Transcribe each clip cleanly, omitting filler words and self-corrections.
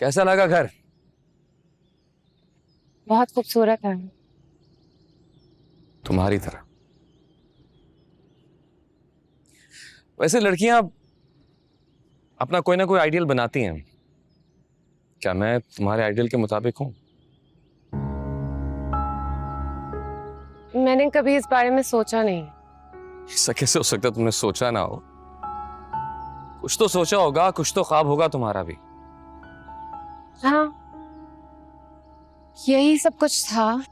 कैसा लगा घर? बहुत खूबसूरत है। तुम्हारी तरह। वैसे लड़कियां अपना कोई ना कोई आइडियल बनाती हैं। क्या मैं तुम्हारे आइडियल के मुताबिक हूं? मैंने कभी इस बारे में सोचा नहीं। ऐसा कैसे हो सकता है तुमने सोचा ना हो? कुछ तो सोचा होगा, कुछ तो ख्वाब होगा तुम्हारा भी। हाँ, यही सब कुछ था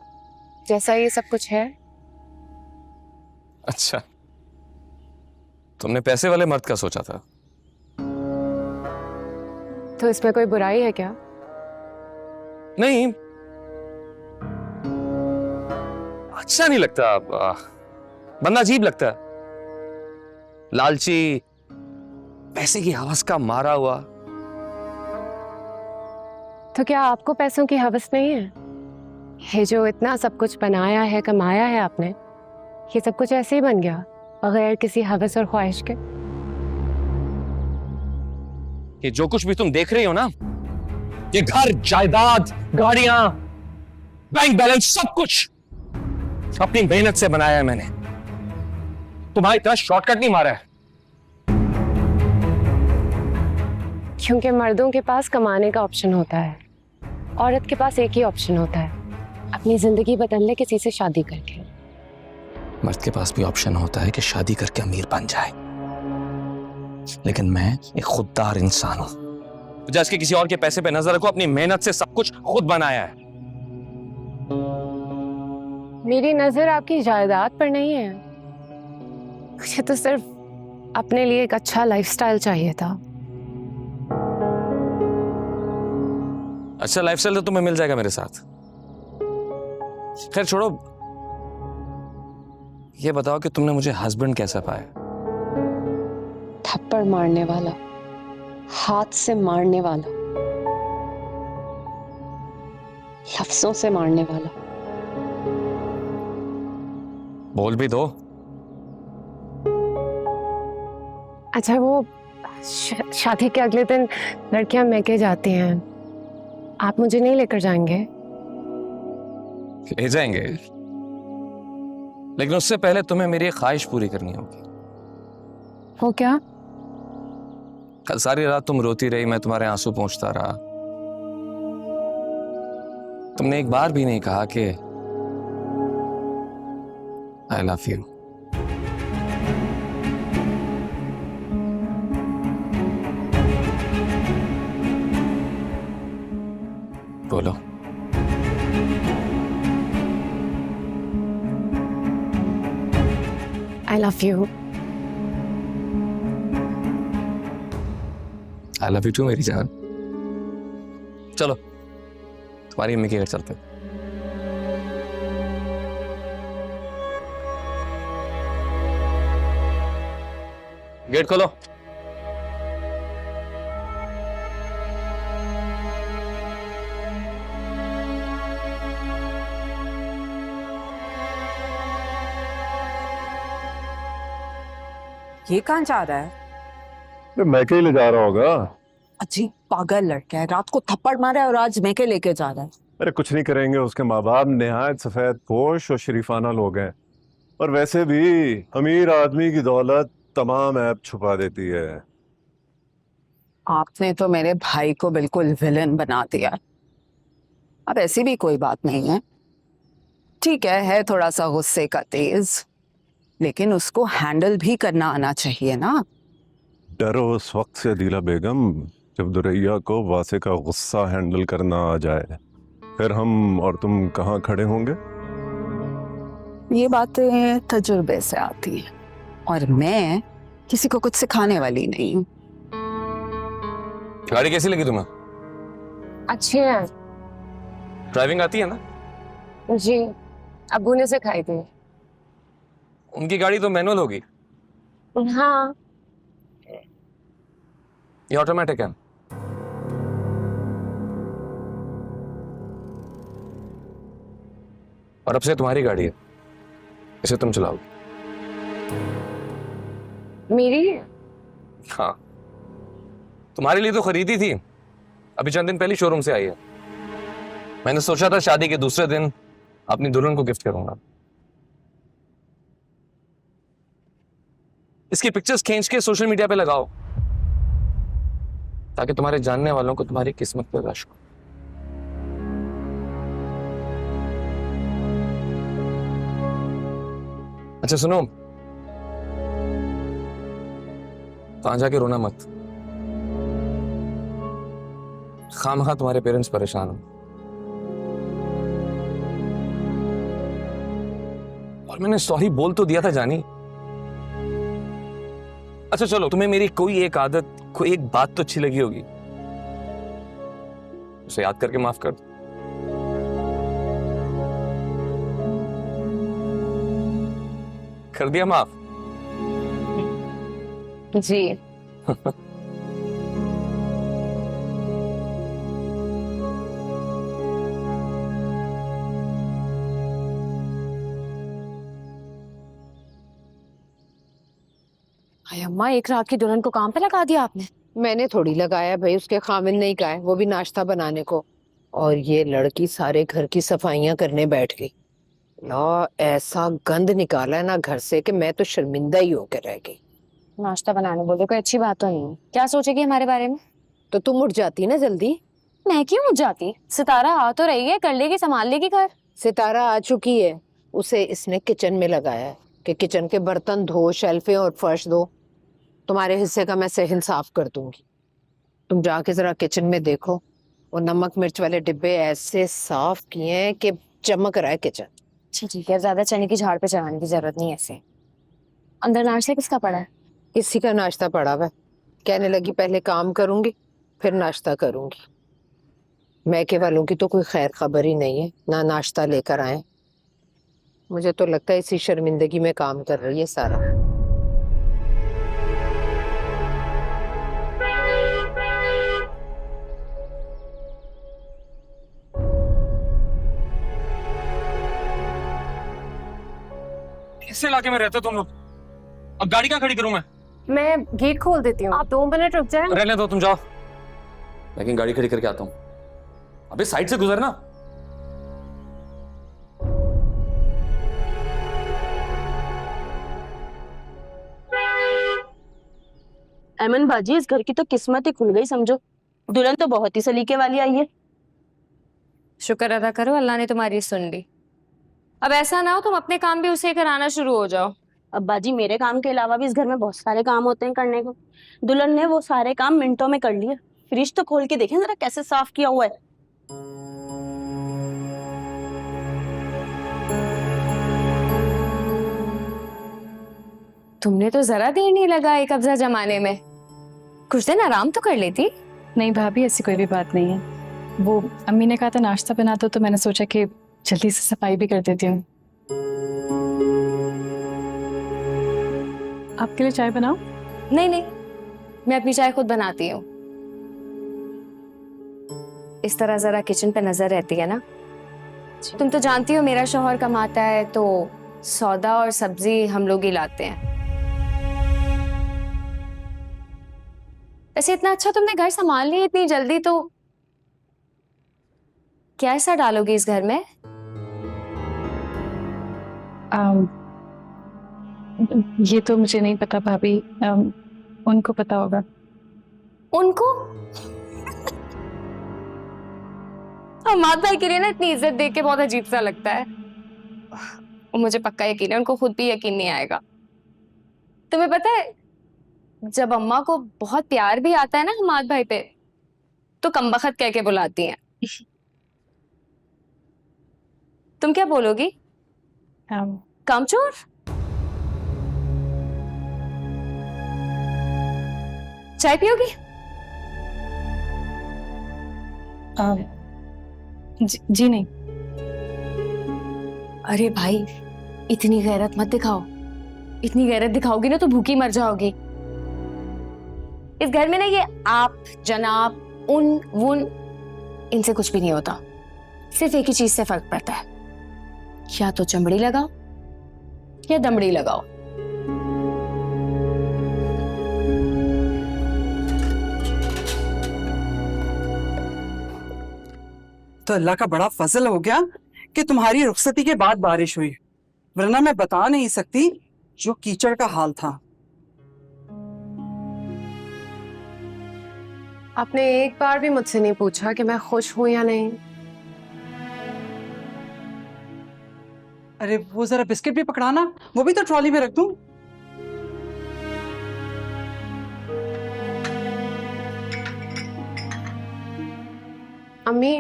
जैसा ये सब कुछ है। अच्छा, तुमने पैसे वाले मर्द का सोचा था? तो इसमें कोई बुराई है क्या? नहीं, अच्छा नहीं लगता। बंदा अजीब लगता है, लालची, पैसे की हवस का मारा हुआ। तो क्या आपको पैसों की हवस नहीं है? ये जो इतना सब कुछ बनाया है, कमाया है आपने, ये सब कुछ ऐसे ही बन गया बगैर किसी हवस और ख्वाहिश के? ये जो कुछ भी तुम देख रही हो ना, ये घर, जायदाद, गाड़ियां, बैंक बैलेंस, सब कुछ अपनी मेहनत से बनाया है मैंने। तुम्हारी तरह शॉर्टकट नहीं मारा है। क्योंकि मर्दों के पास कमाने का ऑप्शन होता है, औरत के पास एक ही ऑप्शन होता है, अपनी जिंदगी बदल ले किसी से शादी करके। मर्द के पास भी ऑप्शन होता है कि शादी करके अमीर बन जाए, लेकिन मैं एक खुददार इंसान हूं। बजाय इसके किसी और के पैसे पे नजर रखो, अपनी मेहनत से सब कुछ खुद बनाया है। मेरी नजर आपकी जायदाद पर नहीं है, मुझे तो सिर्फ अपने लिए एक अच्छा लाइफस्टाइल चाहिए था। अच्छा लाइफस्टाइल तो तुम्हें मिल जाएगा मेरे साथ। खैर छोड़ो, ये बताओ कि तुमने मुझे हस्बैंड कैसा पाया? थप्पड़ मारने वाला, हाथ से मारने वाला, लफ्जों से मारने वाला। बोल भी दो। अच्छा, वो शादी के अगले दिन लड़कियां मैके जाती हैं, आप मुझे नहीं लेकर जाएंगे? ले जाएंगे, लेकिन उससे पहले तुम्हें मेरी एक ख्वाहिश पूरी करनी होगी। वो क्या? कल सारी रात तुम रोती रही, मैं तुम्हारे आंसू पोंछता रहा। तुमने एक बार भी नहीं कहा कि आई लव यू। बोलो। I love you. I love you too मेरी जान। चलो तुम्हारी अम्मी के घर चलते हैं। गेट खोलो। ये कहाँ जा रहा है? मैके ही ले जा रहा होगा। अजीब पागल लड़का है, रात को थप्पड़ मारा है और आज मैके लेके जा रहा है। अरे कुछ नहीं करेंगे, उसके माँ बाप निहायत सफेद पोश और शरीफाना लोग हैं। और वैसे भी अमीर आदमी की दौलत तमाम ऐब छुपा देती है। आपने तो मेरे भाई को बिल्कुल विलन बना दिया। अब ऐसी भी कोई बात नहीं है, ठीक है थोड़ा सा गुस्से का तेज, लेकिन उसको हैंडल भी करना आना चाहिए ना। डरो उस वक्त से अदीला बेगम जब दुरैया को वासे का गुस्सा हैंडल करना आ जाए, फिर हम और तुम कहाँ खड़े होंगे। ये बातें तजुर्बे से आती है और मैं किसी को कुछ सिखाने वाली नहीं हूँ। गाड़ी कैसी लगी तुम्हें? अच्छी है ड्राइविंग आती है ना? जी, अब्बू ने सिखाई थी। उनकी गाड़ी तो मैनुअल होगी। हाँ, ये ऑटोमेटिक है। और अब से तुम्हारी गाड़ी है, इसे तुम चलाओगे। मेरी? हाँ, तुम्हारे लिए तो खरीदी थी, अभी चंद दिन पहले शोरूम से आई है। मैंने सोचा था शादी के दूसरे दिन अपनी दुल्हन को गिफ्ट करूंगा। इसकी पिक्चर्स खींच के सोशल मीडिया पे लगाओ ताकि तुम्हारे जानने वालों को तुम्हारी किस्मत पे रश हो। अच्छा सुनो, वहां जाके रोना मत। खामखा तुम्हारे पेरेंट्स परेशान हो। और मैंने सॉरी बोल तो दिया था जानी। अच्छा चलो, तुम्हें मेरी कोई एक आदत, कोई एक बात तो अच्छी लगी होगी, उसे याद करके माफ कर दो। कर दिया माफ? जी। हाय अम्मा, एक रात की दुल्हन को काम पे लगा दिया आपने। मैंने थोड़ी लगाया भाई, उसके खामिन नहीं कहा है, वो भी नाश्ता बनाने को। और ये लड़की सारे घर की सफाइयां करने बैठ गई। ना ऐसा गंद निकाला है ना घर से कि मैं तो शर्मिंदा ही होकर रह गई। नाश्ता बनाने बोले, कोई अच्छी बात तो नहीं है। क्या सोचेगी हमारे बारे में? तो तुम उठ जाती ना जल्दी। मैं क्यों उठ जाती? सितारा आ तो रही है, कर लेगी, संभाल लेगी घर। सितारा आ चुकी है, उसे इसने किचन में लगाया है कि किचन के बर्तन धो, शेल्फे और फर्श धो। तुम्हारे हिस्से का मैं सहन साफ कर दूंगी। तुम जाके जरा किचन में देखो, वो नमक मिर्च वाले डिब्बे ऐसे साफ किए हैं कि चमक रहा है किचन। अच्छा ठीक है, ज्यादा चने की झाड़ पे चढ़ाने की जरूरत नहीं है ऐसे। अंदर नाश्ता किसका पड़ा है? इसी का नाश्ता पड़ा हुआ है। कहने लगी पहले काम करूंगी फिर नाश्ता करूंगी। मैके वालों की तो कोई खैर खबर ही नहीं है, ना नाश्ता लेकर आए। मुझे तो लगता है इसी शर्मिंदगी में काम कर रही है सारा। किस इलाके में रहते हो तुम लोग? अब गाड़ी कहाँ खड़ी करूं मैं गेट खोल देती हूँ, आप 2 मिनट रुक जाए। रहने दो, तुम जाओ, लेकिन गाड़ी खड़ी करके आता हूं। अबे साइड से गुजरना। अमन बाजी, इस घर की तो किस्मत ही खुल गई समझो। दुल्हन तो बहुत ही सलीके वाली आई है। शुक्र अदा करो, अल्लाह ने तुम्हारी सुन ली। अब ऐसा ना हो तुम अपने काम भी उसे कराना शुरू हो जाओ। अब बाजी, मेरे काम के अलावा भी इस घर में बहुत सारे काम होते हैं करने को। दुल्हन ने वो सारे काम मिनटों में कर लिए। फ्रिज तो खोल के देखें जरा कैसे साफ किया हुआ है। तुमने तो जरा देर नहीं लगाई कब्जा जमाने में, कुछ दिन आराम तो कर लेती। नहीं भाभी, ऐसी कोई भी बात नहीं है। वो अम्मी ने कहा था नाश्ता बना दो, तो मैंने सोचा कि जल्दी से सफाई भी कर देती हूँ। आपके लिए चाय बनाओ? नहीं नहीं, मैं अपनी चाय खुद बनाती हूँ। इस तरह जरा किचन पे नजर रहती है ना। तुम तो जानती हो मेरा शौहर कमाता है तो सौदा और सब्जी हम लोग ही लाते हैं। वैसे इतना अच्छा तुमने घर संभाल लिया इतनी जल्दी, तो क्या ऐसा डालोगी इस घर में? ये तो मुझे नहीं पता भाभी, उनको पता होगा। उनको? हमाद भाई के लिए ना इतनी इज्जत देके बहुत अजीब सा लगता है। मुझे पक्का यकीन है उनको खुद भी यकीन नहीं आएगा। तुम्हें पता है, जब अम्मा को बहुत प्यार भी आता है ना हमाद भाई पे, तो कमबख्त कह के बुलाती हैं। तुम क्या बोलोगी? कामचोर? चाय पियोगी? जी नहीं। अरे भाई, इतनी गैरत मत दिखाओ। इतनी गैरत दिखाओगी ना तो भूखी मर जाओगी। इस घर में ना ये आप, जनाब, उन, वुन, इनसे कुछ भी नहीं होता। सिर्फ एक ही चीज से फर्क पड़ता है, या तो चमड़ी लगाओ या दमड़ी लगाओ। तो अल्लाह का बड़ा फजल हो गया कि तुम्हारी रुखसती के बाद बारिश हुई, वरना मैं बता नहीं सकती जो कीचड़ का हाल था। आपने एक बार भी मुझसे नहीं पूछा कि मैं खुश हूं या नहीं। अरे वो जरा बिस्किट भी पकड़ाना, वो भी तो ट्रॉली में रख दूं। अम्मी,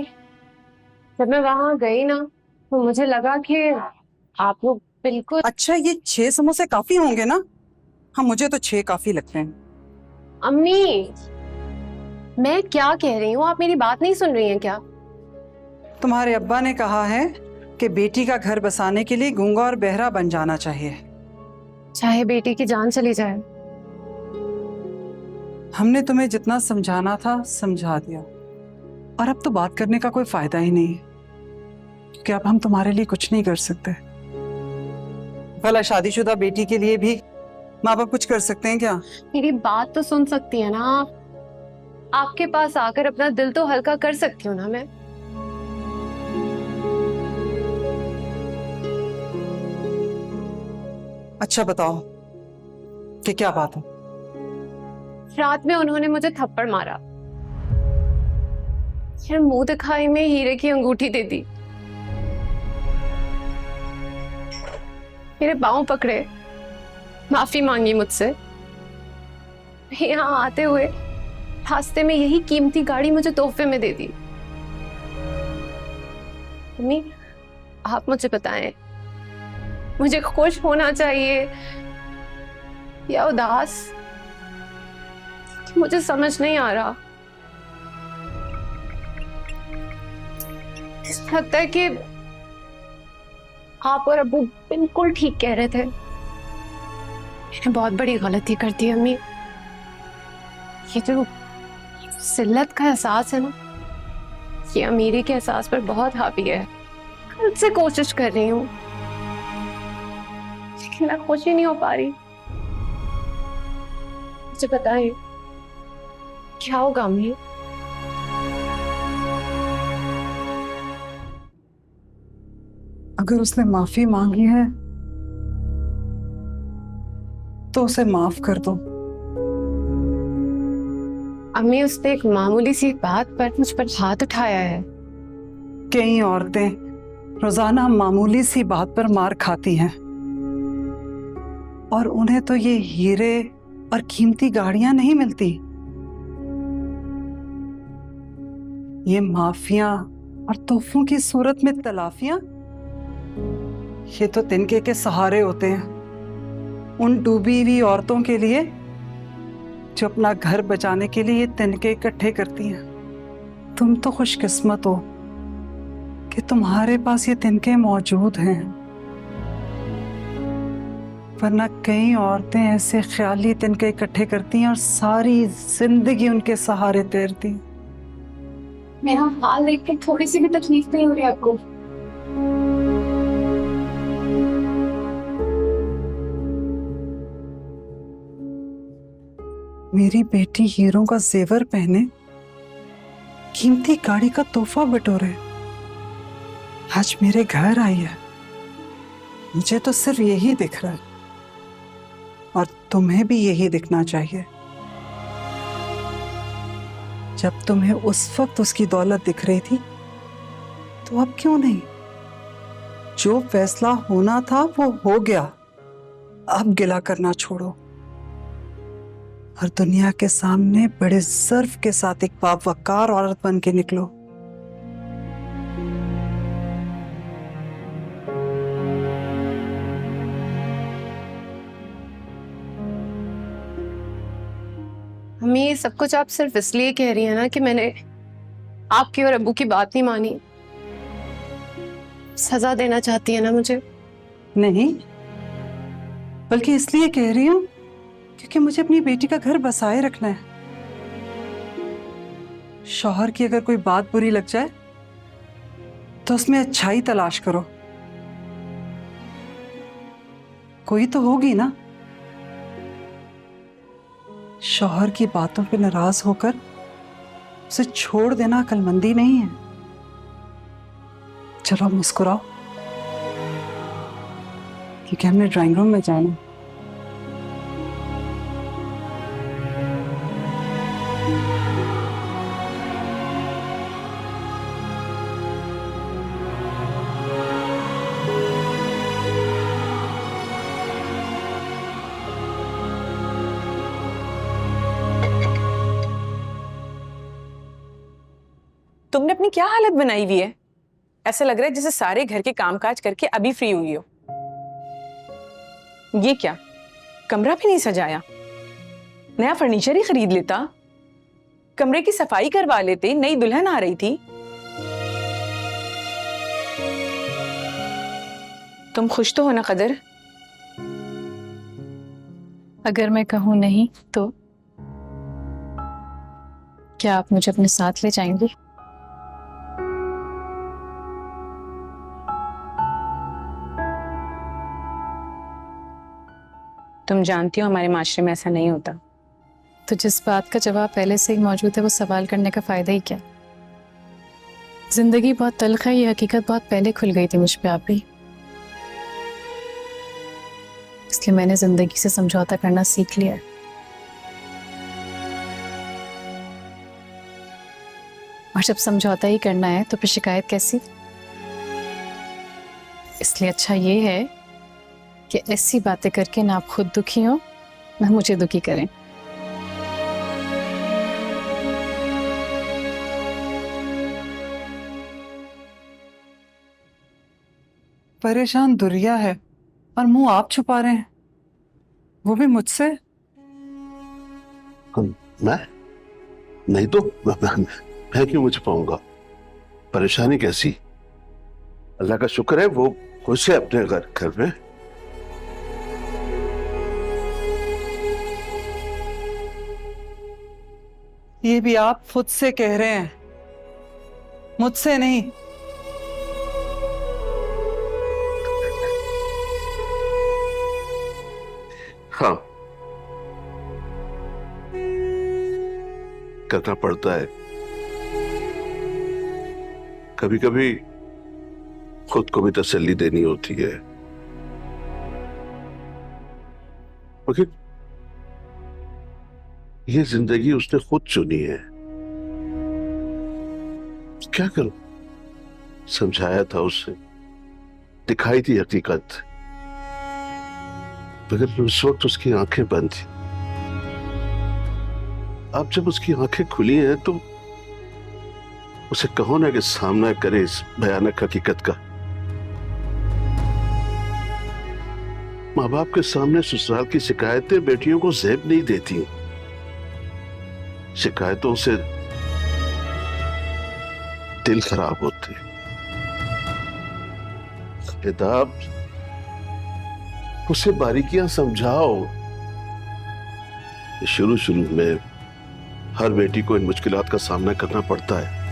जब मैं वहां गई ना तो मुझे लगा कि आप लोग बिल्कुल। अच्छा, ये 6 समोसे काफी होंगे ना? हाँ, मुझे तो 6 काफी लगते हैं। अम्मी, मैं क्या कह रही हूँ, आप मेरी बात नहीं सुन रही हैं क्या? तुम्हारे अब्बा ने कहा है कि बेटी का घर बसाने के लिए गूंगा और बहरा बन जाना चाहिए। चाहे बेटी की जान चली जाए। हमने तुम्हें जितना समझाना था समझा दिया, और अब तो बात करने का कोई फायदा ही नहीं, क्योंकि अब हम तुम्हारे लिए कुछ नहीं कर सकते। भला शादीशुदा बेटी के लिए भी माँ बाप कुछ कर सकते हैं क्या? मेरी बात तो सुन सकती है ना आप? आपके पास आकर अपना दिल तो हल्का कर सकती हूँ ना मैं। अच्छा बताओ कि क्या बात है? रात में उन्होंने मुझे थप्पड़ मारा, फिर मुंह दिखाई में हीरे की अंगूठी दे दी, मेरे पांव पकड़े, माफी मांगी मुझसे। यहाँ आते हुए रास्ते में यही कीमती गाड़ी मुझे तोहफे में दे दी। मम्मी, आप मुझे बताएं, मुझे खुश होना चाहिए या उदास? मुझे समझ नहीं आ रहा। लगता है कि आप और अब्बू बिल्कुल ठीक कह रहे थे। मैंने बहुत बड़ी गलती कर दी अम्मी। ये जो जिल्लत का एहसास है ना, ये अमीरी के एहसास पर बहुत हावी है। कल से कोशिश कर रही हूँ, लेकिन मैं खुश ही नहीं हो पा रही। मुझे बताएं, क्या होगा अम्मी? अगर उसने माफी मांगी है तो उसे माफ कर दो। अम्मी, उसने एक मामूली सी बात पर मुझ पर हाथ उठाया है। कई औरतें रोजाना मामूली सी बात पर मार खाती हैं, और उन्हें तो ये हीरे और कीमती गाड़ियां नहीं मिलती। ये माफिया और तोहफों की सूरत में तलाफियां, ये तो तिनके के सहारे होते हैं उन डूबी हुई औरतों के लिए जो अपना घर बचाने के लिए ये तिनके इकट्ठे करती हैं। तुम तो खुशकिस्मत हो कि तुम्हारे पास ये तिनके मौजूद हैं, वरना कई औरतें ऐसे ख्याली तिनके इकट्ठे करती हैं और सारी जिंदगी उनके सहारे तैरती हैं। मेरा हाल देख के थोड़ी सी भी तकलीफ नहीं हो रही आपको? मेरी बेटी हीरों का जेवर पहने, कीमती गाड़ी का तोहफा बटोरे, आज मेरे घर आई है। मुझे तो सिर्फ यही दिख रहा है, और तुम्हें भी यही दिखना चाहिए। जब तुम्हें उस वक्त उसकी दौलत दिख रही थी, तो अब क्यों नहीं? जो फैसला होना था वो हो गया, अब गिला करना छोड़ो और दुनिया के सामने बड़े सर्फ के साथ एक बावकार औरत बन के निकलो। हमें ये सब कुछ आप सिर्फ इसलिए कह रही है ना कि मैंने आपकी और अब्बू की बात नहीं मानी? सजा देना चाहती है ना मुझे? नहीं, बल्कि इसलिए कह रही हूं क्योंकि मुझे अपनी बेटी का घर बसाए रखना है। शौहर की अगर कोई बात बुरी लग जाए तो उसमें अच्छाई तलाश करो। कोई तो होगी ना। शौहर की बातों पे नाराज होकर उसे छोड़ देना अक्लमंदी नहीं है। चलो मुस्कुराओ, क्योंकि हमने ड्राइंग रूम में जाना। तुमने अपनी क्या हालत बनाई हुई है? ऐसा लग रहा है जैसे सारे घर के कामकाज करके अभी फ्री हुई हो। ये क्या, कमरा भी नहीं सजाया? नया फर्नीचर ही खरीद लेता, कमरे की सफाई करवा लेते, नई दुल्हन आ रही थी। तुम खुश तो हो ना कदर? अगर मैं कहूँ नहीं तो क्या आप मुझे अपने साथ ले जाएंगी? तुम जानती हो हमारे माशरे में ऐसा नहीं होता। तो जिस बात का जवाब पहले से ही मौजूद है वो सवाल करने का फायदा ही क्या? जिंदगी बहुत तल्ख है, ये हकीकत बहुत पहले खुल गई थी मुझ पे आप भी। इसलिए मैंने जिंदगी से समझौता करना सीख लिया है। और जब समझौता ही करना है तो फिर शिकायत कैसी? इसलिए अच्छा ये है कि ऐसी बातें करके ना आप खुद दुखी हो ना मुझे दुखी करें। परेशान दुरिया है और मुंह आप छुपा रहे हैं, वो भी मुझसे। मैं नहीं तो मैं क्यों मुझ पाऊंगा? परेशानी कैसी? अल्लाह का शुक्र है वो खुश है अपने घर में। ये भी आप खुद से कह रहे हैं, मुझसे नहीं। हाँ, करना पड़ता है कभी कभी, खुद को भी तसल्ली देनी होती है। मगर ये जिंदगी उसने खुद चुनी है, क्या करूं? समझाया था उसे, दिखाई थी हकीकत, मगर उस वक्त उसकी आंखें बंद थी। अब जब उसकी आंखें खुली हैं तो उसे कहो ना कि सामना करे इस भयानक हकीकत का। माँ बाप के सामने ससुराल की शिकायतें बेटियों को ज़ेब नहीं देती। शिकायतों से दिल खराब होते। बेदाब, उसे बारीकियां समझाओ। शुरू में हर बेटी को इन मुश्किलात का सामना करना पड़ता है।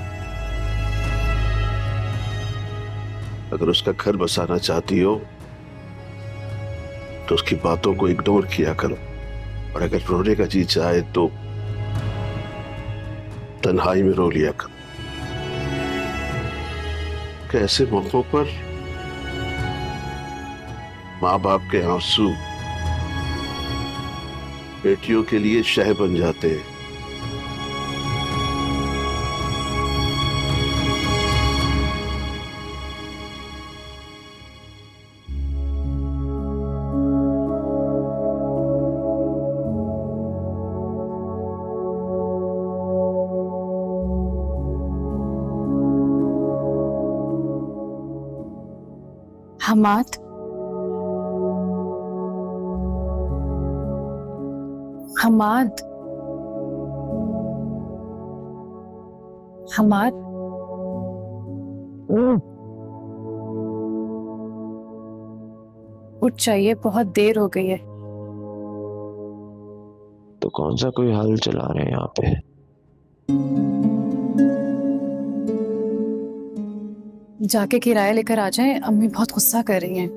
अगर उसका घर बसाना चाहती हो तो उसकी बातों को इग्नोर किया करो, और अगर रोने का जी चाहे तो तन्हाई में रो लिया करो। कैसे मौकों पर माँ बाप के आंसू बेटियों के लिए शह बन जाते हैं। हमाद, हमाद, हमाद, उठ जाइए, बहुत देर हो गई है। तो कौन सा कोई हल चला रहे हैं यहाँ पे? जाके किराया लेकर आ जाएं, अम्मी बहुत गुस्सा कर रही हैं।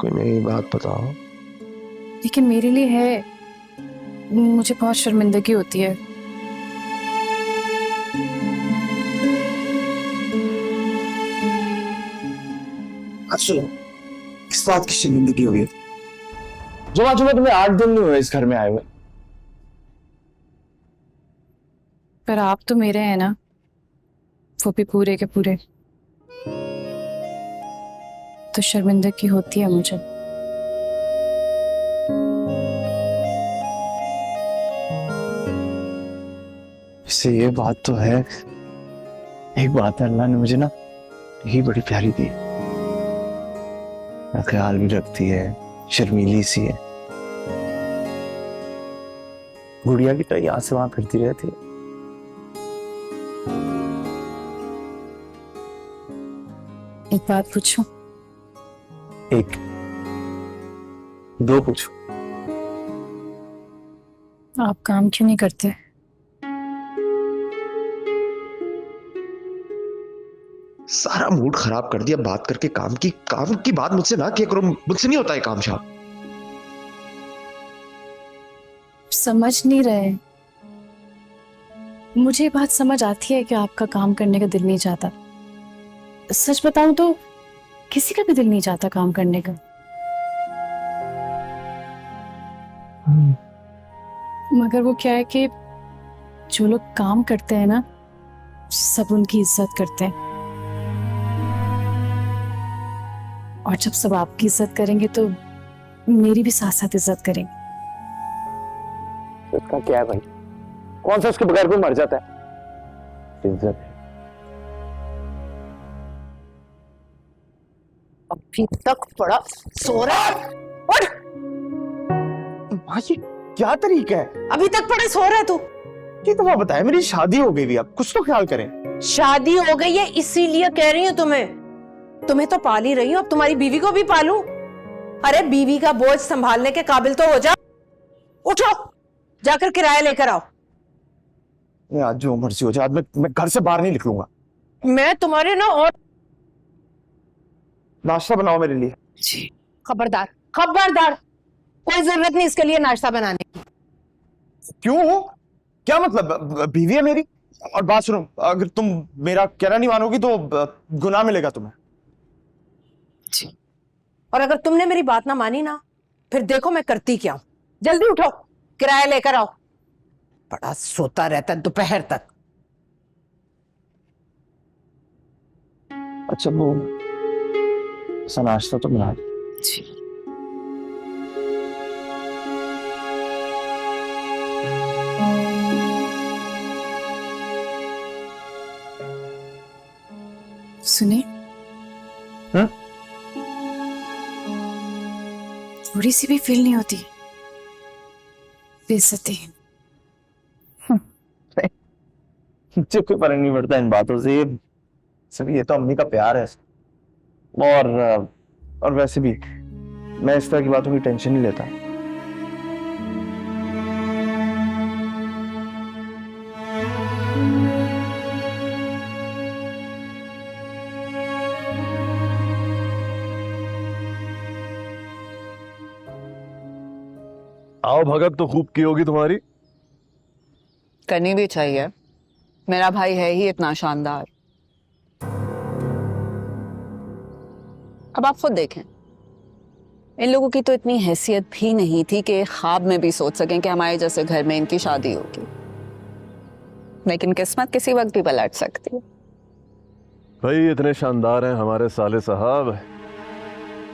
कोई नई बात बताओ। लेकिन मेरे लिए है, मुझे बहुत शर्मिंदगी होती है। सुनो, किस बात की शर्मिंदगी हुई है? जुमा जुमा तुम्हें 8 दिन नहीं हुए इस घर में आए हुए। पर आप तो मेरे हैं ना, वो भी पूरे के पूरे। तो शर्मिंदगी होती है मुझे। इससे ये बात तो है, एक बात है, अल्लाह ने मुझे ना यही बड़ी प्यारी दी है, ख्याल भी रखती है, शर्मीली सी है, गुड़िया की तरह यहाँ से वहां फिरती रहती है। एक बात पूछूं? एक, दो पूछो। आप काम क्यों नहीं करते? सारा मूड खराब कर दिया बात करके काम की बात मुझसे ना किया करो, मुझसे नहीं होता है काम शाम। समझ नहीं रहे। मुझे ये बात समझ आती है कि आपका काम करने का दिल नहीं चाहता। सच बताऊं तो किसी का भी दिल नहीं चाहता काम करने का। मगर वो क्या है कि जो लोग काम करते हैं ना, सब उनकी इज्जत करते हैं। और जब सब आपकी इज्जत करेंगे तो मेरी भी साथ साथ इज्जत करेंगे। उसका क्या है भाई, कौन सा उसके बगैर कोई मर जाता है? इज्जत है। अभी तक पड़ा सो रहा है? उठ! माँ ये क्या तरीका है? अभी तक पड़े सो रहा है तू? ये तो बताया, मेरी शादी हो गई भी, अब कुछ तो ख्याल करें। शादी हो गई है इसीलिए कह रही हूँ तुम्हें तो पाल ही रही हूँ, अब तुम्हारी बीवी को भी पालूं। अरे बीवी का बोझ संभालने के काबिल तो हो जा। उठो, जाकर किराया लेकर आओ। आज जो मर्जी हो जाए, आज मैं घर से बाहर नहीं निकलूंगा। मैं तुम्हारे ना और नाश्ता बनाओ मेरे लिए। जी। खबरदार खबरदार, कोई जरूरत नहीं इसके लिए नाश्ता बनाने की। क्यों? क्या मतलब? बीवी है मेरी। और बात सुनो, अगर तुम मेरा कहना नहीं मानोगी तो गुनाह मिलेगा तुम्हें। जी। और अगर तुमने मेरी बात ना मानी ना, फिर देखो मैं करती क्या हूं। जल्दी उठो, किराया लेकर आओ। बड़ा सोता रहता है दोपहर तक। अच्छा वो ऐसा नाश्ता तो बना दो। जी। सुने, हाँ? थोड़ी सी भी फील नहीं होती बेइज्जती? मुझे कोई फर्क नहीं पड़ता इन बातों से, सभी ये तो अम्मी का प्यार है। और वैसे भी मैं इस तरह की बातों की टेंशन नहीं लेता। आओ भगत तो खूब की होगी तुम्हारी। करनी भी चाहिए, मेरा भाई है ही इतना शानदार। अब आप खुद देखें, इन लोगों की तो इतनी हैसियत भी नहीं थी कि ख्वाब में भी सोच सकें कि हमारे जैसे घर में इनकी शादी होगी। लेकिन किस्मत किसी वक्त भी पलट सकती है। भाई इतने शानदार हैं हमारे साले साहब,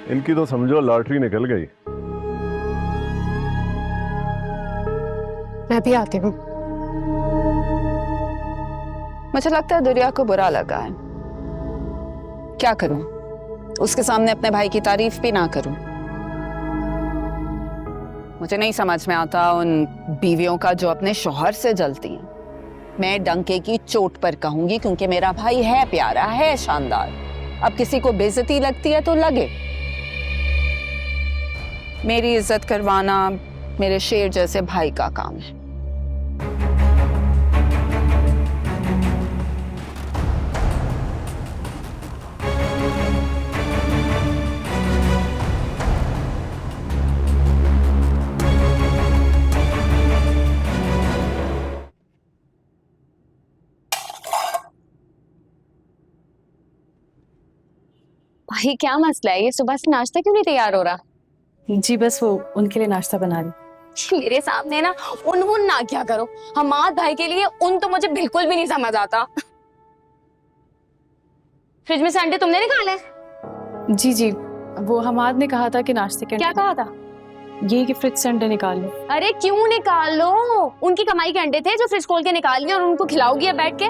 इनकी तो समझो लॉटरी निकल गई। मैं भी आती हूँ। मुझे लगता है दुनिया को बुरा लगा है। क्या करूं, उसके सामने अपने भाई की तारीफ भी ना करूं। मुझे नहीं समझ में आता उन बीवियों का जो अपने शौहर से जलती हैं। मैं डंके की चोट पर कहूंगी, क्योंकि मेरा भाई है प्यारा, है शानदार। अब किसी को बेइज्जती लगती है तो लगे। मेरी इज्जत करवाना मेरे शेर जैसे भाई का काम है। भाई क्या मसला है, ये सुबह से नाश्ता क्यों नहीं तैयार हो रहा? जी बस वो उनके लिए नाश्ता बना रही। मेरे सामने ना उन वुन ना क्या करो। हमाद भाई के लिए उन तो मुझे बिल्कुल भी नहीं समझ आता। फ्रिज में से अंडे तुमने निकाले? जी जी, वो हमाद ने कहा था कि नाश्ते के क्या कहा था? ये कि फ्रिज से अंडे निकाल लो। अरे क्यों निकाल लो? उनकी कमाई के अंडे थे जो फ्रिज खोल के निकाल लिए और उनको खिलाओगी अब बैठ के?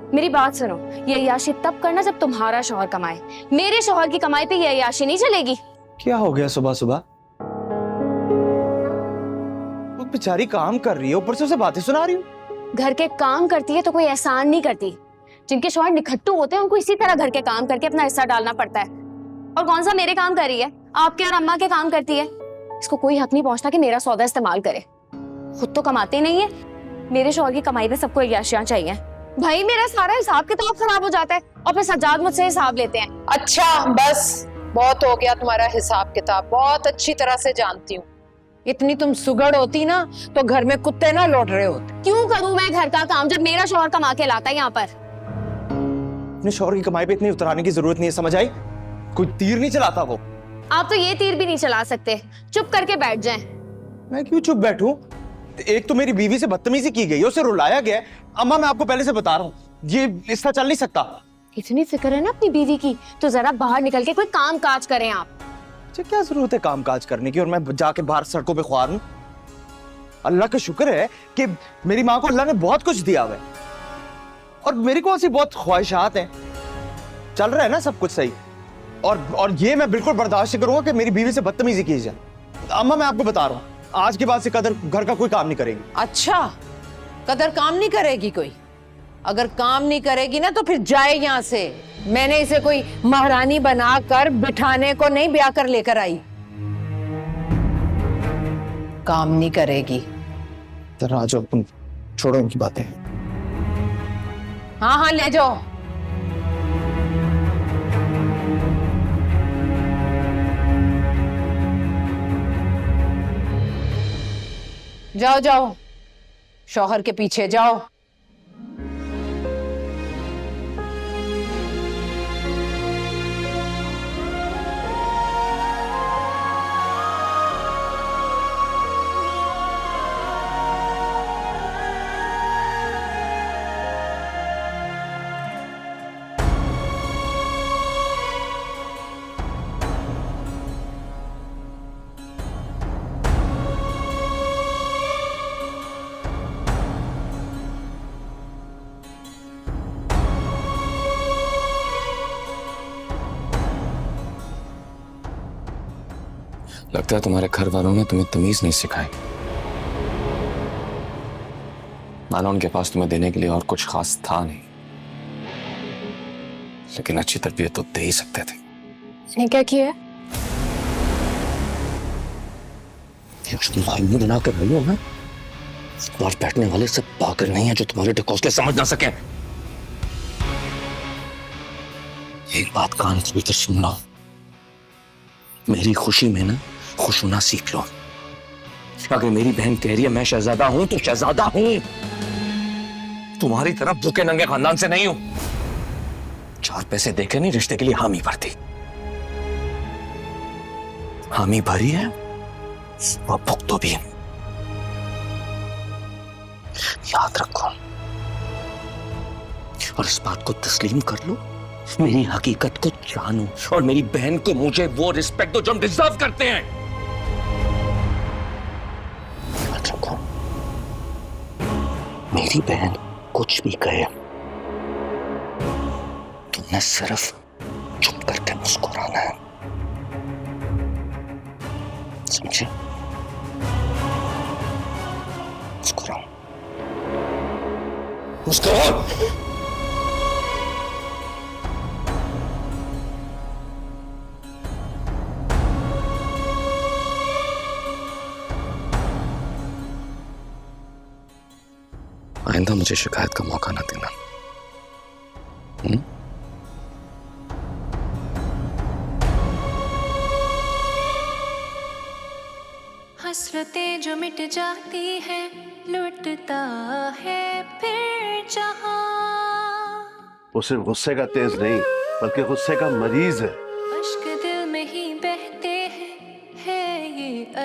मेरी बात सुनो, ये अय्याशी तब करना जब तुम्हारा शौहर कमाए। मेरे शौहर की कमाई पे ये अय्याशी नहीं चलेगी। क्या हो गया सुबह सुबह? वो बेचारी काम कर रही है, ऊपर से उसे बातें सुना रही हूँ। घर के काम करती है तो कोई एहसान नहीं करती। जिनके शौहर निखट्टू होते हैं उनको इसी तरह घर के काम करके अपना हिस्सा डालना पड़ता है। और कौन सा मेरे काम कर रही है? आपके और अम्मा के काम करती है। इसको कोई हक नहीं पहुंचता कि मेरा सौदा इस्तेमाल करे। खुद तो कमाते नहीं है। मेरे शौहर की कमाई पे सबको अय्याशियां चाहिए। भाई मेरा सारा हिसाब किताब खराब हो जाता है और फिर सज्जाद मुझसे हिसाब लेते हैं। अच्छा बस, बहुत हो गया तुम्हारा हिसाब किताब, बहुत अच्छी तरह से जानती हूँ। इतनी तुम सुगड़ होती ना तो घर में कुत्ते ना लौट रहे होते। क्यों करूं मैं घर का काम जब मेरा शौहर कमा के लाता है यहाँ पर? अपने शौहर की कमाई पे इतनी उतराने की जरूरत नहीं है, समझ आई? कोई तीर नहीं चलाता वो। आप तो ये तीर भी नहीं चला सकते। चुप करके बैठ जाएं। मैं क्यों चुप बैठूं? एक तो मेरी बीवी से बदतमीजी की गई है, उसे रुलाया गया है। अम्मा मैं आपको पहले से बता रहा हूँ, ये इसका चल नहीं सकता। इतनी फिक्र है ना अपनी बीवी की तो जरा बाहर निकल के कोई काम काज करें आप। मुझे क्या जरूरत है काम काज करने की और मैं जाके बाहर सड़कों पे ख्वार हूं? अल्लाह का शुक्र है कि मेरी माँ को अल्लाह ने बहुत कुछ दिया हुआ है और मेरी कौन सी बहुत ख्वाहिशात हैं। चल रहा है ना सब कुछ सही। और ये मैं बिल्कुल बर्दाश्त करूंगा कि मेरी बीवी से बदतमीजी की जाए। अम्मा मैं आपको बता रहा हूँ, आज के बाद से कदर घर का कोई काम नहीं करेगी। अच्छा, कदर काम नहीं करेगी कोई? अगर काम नहीं करेगी ना तो फिर जाए यहाँ से। मैंने इसे कोई महारानी बनाकर बिठाने को नहीं ब्याह कर लेकर आई। काम नहीं करेगी। जरा जो तुम छोड़ो इनकी बातें। हाँ हाँ ले जाओ। जाओ जाओ, शौहर के पीछे जाओ। लगता है तुम्हारे घर वालों ने तुम्हें तमीज नहीं सिखाई। मानो उनके पास तुम्हें देने के लिए और कुछ खास था नहीं, लेकिन अच्छी तरबियत तो दे ही सकते थे। इसने क्या किया है? तुम बना कर रही हो ना, बाहर बैठने वाले सब पागल नहीं है जो तुम्हारे ढकोसले समझ ना सके। एक बात कान से भीतर सुन लो, मेरी खुशी में ना खुश होना सीख लो। अगर मेरी बहन कह रही है मैं शहजादा हूं तो शहजादा हूं, तुम्हारी तरफ भूखे नंगे खानदान से नहीं हूं। चार पैसे देके नहीं रिश्ते के लिए हामी भरती। हामी भरी है वह भुगतो भी है। याद रखो और इस बात को तस्लीम कर लो, मेरी हकीकत को जानो और मेरी बहन को मुझे वो रिस्पेक्ट दो जो हम डिजर्व करते हैं। याद रखो, मेरी बहन कुछ भी कहे तुमने सिर्फ चुप करके मुस्कुराना है, समझे? मुस्कुराओ, मुस्कुराओ। आइंदा मुझे शिकायत का मौका ना देना। हसरतें जो मिट जाती है, लुटता है फिर जहां। वो सिर्फ गुस्से का तेज नहीं बल्कि गुस्से का मरीज है।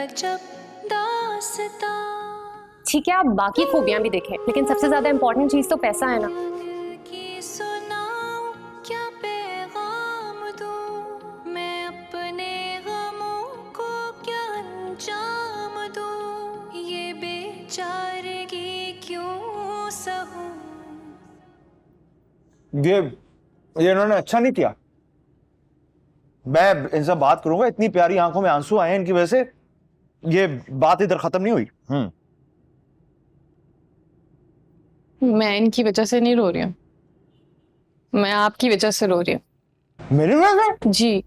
गजब दास्तां। ठीक है, आप बाकी खूबियां भी देखें, लेकिन सबसे ज्यादा इंपॉर्टेंट चीज तो पैसा है ना। की सुनाऊं क्या पैगाम दूं, मैं अपने गमों को क्या अंजाम दूं, ये बेचारगी क्यों सहूं। ये इन्होंने अच्छा नहीं किया। मैं इनसे बात करूंगा, इतनी प्यारी आंखों में आंसू आए हैं इनकी वजह से, ये बात इधर खत्म नहीं हुई। मैं इनकी वजह से नहीं रो रही हूँ, मैं आपकी वजह से रो रही हूँ। मेरी वजह से? जी।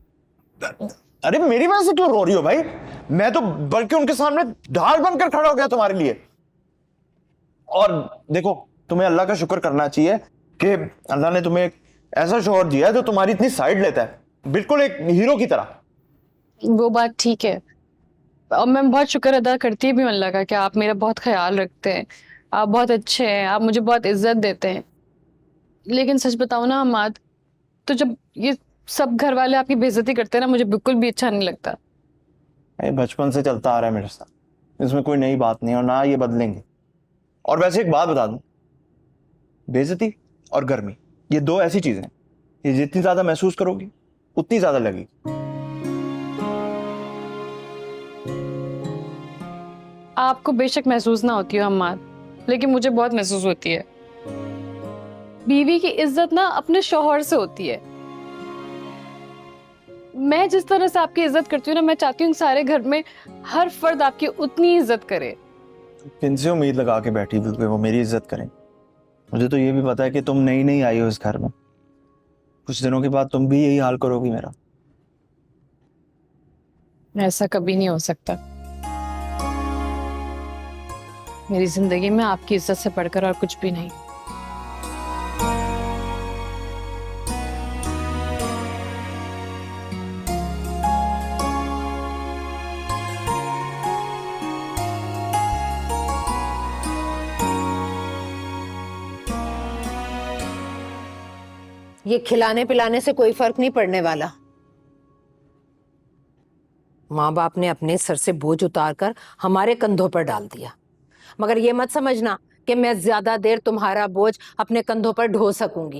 अरे मेरी वजह से क्यों रो रही हो भाई? मैं तो बल्कि उनके सामने ढाल बनकर खड़ा हो गया तुम्हारे लिए। और देखो, तुम्हें अल्लाह का शुक्र करना चाहिए कि अल्लाह ने तुम्हें एक ऐसा शौहर दिया है जो तुम्हारी इतनी साइड लेता है, बिल्कुल एक हीरो की तरह। वो बात ठीक है, और मैं बहुत शुक्र अदा करती भी हूँ अल्लाह का कि आप मेरा बहुत ख्याल रखते हैं, आप बहुत अच्छे हैं, आप मुझे बहुत इज्जत देते हैं। लेकिन सच बताओ ना हमाद, तो जब ये सब घर वाले आपकी बेइज्जती करते हैं ना, मुझे बिल्कुल भी अच्छा नहीं लगता। बचपन से चलता आ रहा है मेरे साथ, इसमें कोई नई बात नहीं और ना ये बदलेंगे। और वैसे एक बात बता दूं, बेइज्जती और गर्मी ये दो ऐसी चीजें हैं, ये जितनी ज्यादा महसूस करोगी उतनी ज्यादा लगेगी। आपको बेशक महसूस ना होती हो हमाद, लेकिन मुझे बहुत महसूस होती है। बीवी की इज्जत ना अपने शौहर से होती है। मैं जिस तरह से आपकी इज्जत करती हूँ ना, मैं चाहती हूँ सारे घर में हर फर्द आपकी उतनी इज्जत करे। किनसे उम्मीद लगा के बैठी हुई कि वो मेरी इज्जत करें? मुझे तो ये भी पता है कि तुम नई नई आई हो इस घर में, कुछ दिनों के बाद तुम भी यही हाल करोगी मेरा। ऐसा कभी नहीं हो सकता। मेरी जिंदगी में आपकी इज्जत से बढ़कर और कुछ भी नहीं। ये खिलाने पिलाने से कोई फर्क नहीं पड़ने वाला। माँ बाप ने अपने सर से बोझ उतारकर हमारे कंधों पर डाल दिया, मगर ये मत समझना कि मैं ज्यादा देर तुम्हारा बोझ अपने कंधों पर ढो सकूंगी।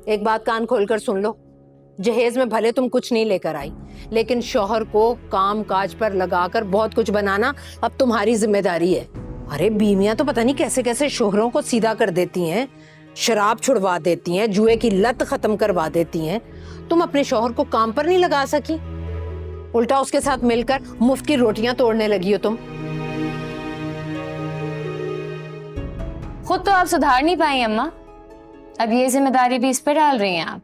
एक बात कान खोलकर सुन लो, जहेज में भले तुम कुछ नहीं लेकर आई, लेकिन शौहर को काम काज पर लगाकर बहुत कुछ बनाना अब तुम्हारी जिम्मेदारी है। अरे बीवियां तो पता नहीं कैसे कैसे शोहरों को सीधा कर देती हैं, शराब छुड़वा देती हैं, जुए की लत खत्म करवा देती हैं। तुम अपने शौहर को काम पर नहीं लगा सकी, उल्टा उसके साथ मिलकर मुफ्त की रोटियां तोड़ने लगी हो तुम। खुद तो आप सुधार नहीं पाई अम्मा, अब ये जिम्मेदारी भी इस पे डाल रही हैं आप।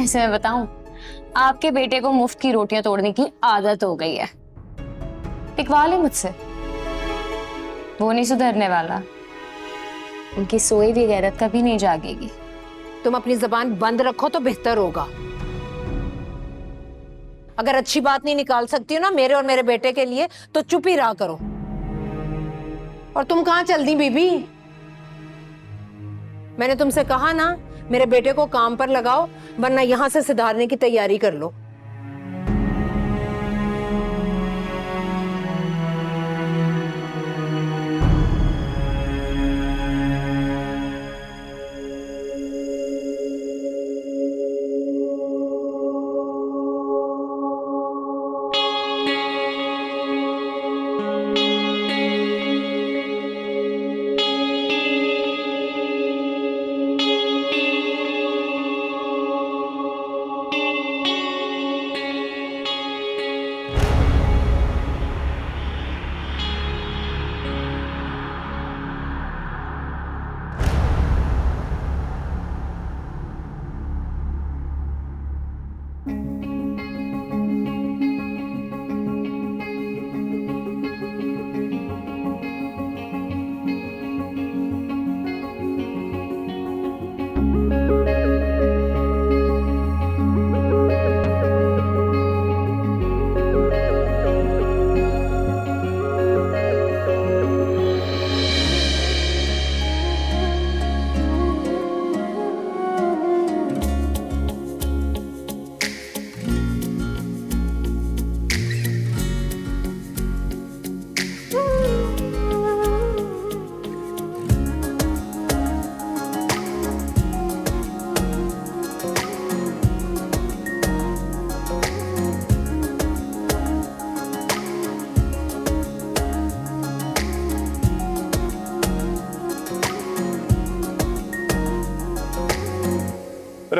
ऐसे मैं बताऊं, आपके बेटे को मुफ्त की रोटियां तोड़ने की आदत हो गई है। टिकवा ले मुझसे, वो नहीं सुधरने वाला। उनकी सोई भी गैरत कभी नहीं जागेगी। तुम अपनी जबान बंद रखो तो बेहतर होगा। अगर अच्छी बात नहीं निकाल सकती हो ना मेरे और मेरे बेटे के लिए, तो चुप ही रहा करो। और तुम कहां चल दी बीबी? मैंने तुमसे कहा ना मेरे बेटे को काम पर लगाओ, वरना यहां से सुधारने की तैयारी कर लो।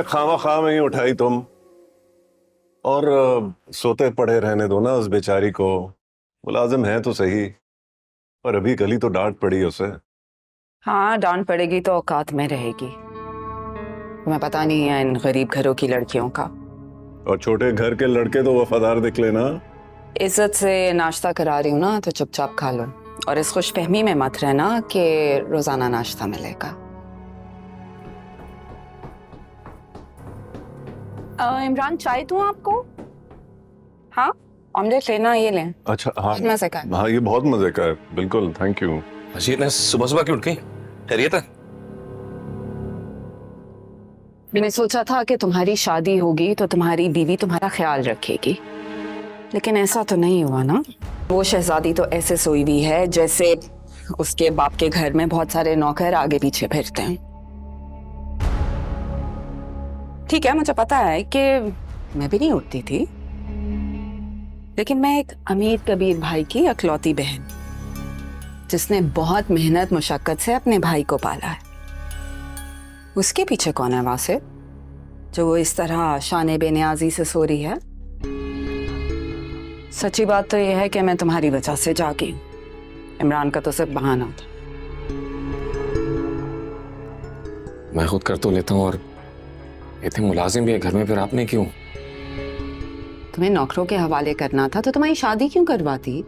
खामा खाम ही उठाई तुम, और सोते पड़े रहने दो ना उस बेचारी को। मुलाजिम है तो सही, पर अभी गली तो डांट पड़ी उसे। हाँ, डांट पड़ेगी तो औकात में रहेगी। तुम्हें पता नहीं है इन गरीब घरों की लड़कियों का। और छोटे घर के लड़के तो वफादार निकले ना। इज्जत से नाश्ता करा रही हूँ ना, तो चुपचाप खा लो, और इस खुशफहमी में मत रहना कि रोजाना नाश्ता मिलेगा। इमरान, चाय दूँ आपको? हाँ, ऑमलेट लेना, ये लें। अच्छा, हाँ बहुत मजे का है। हाँ, ये बहुत मजे का है, बिल्कुल, थैंक यू। अजीत ने सुबह सुबह क्यों उठ गई? खैरियत है? मैंने सोचा था कि तुम्हारी शादी होगी तो तुम्हारी बीवी तुम्हारा ख्याल रखेगी, लेकिन ऐसा तो नहीं हुआ ना। वो शहजादी तो ऐसे सोई हुई है जैसे उसके बाप के घर में बहुत सारे नौकर आगे पीछे फिरते हैं। ठीक है, मुझे पता है कि मैं भी नहीं उठती थी, लेकिन मैं एक अमीर कबीर भाई की अकलौती बहन, जिसने बहुत मेहनत मुशक्कत से अपने भाई को पाला है। उसके पीछे कौन है वासिफ, जो वो इस तरह शान बेनियाजी से सो रही है? सच्ची बात तो यह है कि मैं तुम्हारी वजह से जागी हूं। इमरान का तो सिर्फ बहाना था। मैं खुद कर तो लेता हूँ, और इतने मुलाजिम भी है घर में, फिर आपने क्यों? तुम्हें नौकरों के हवाले करना था तो तुम्हारी शादी क्यों करवाती?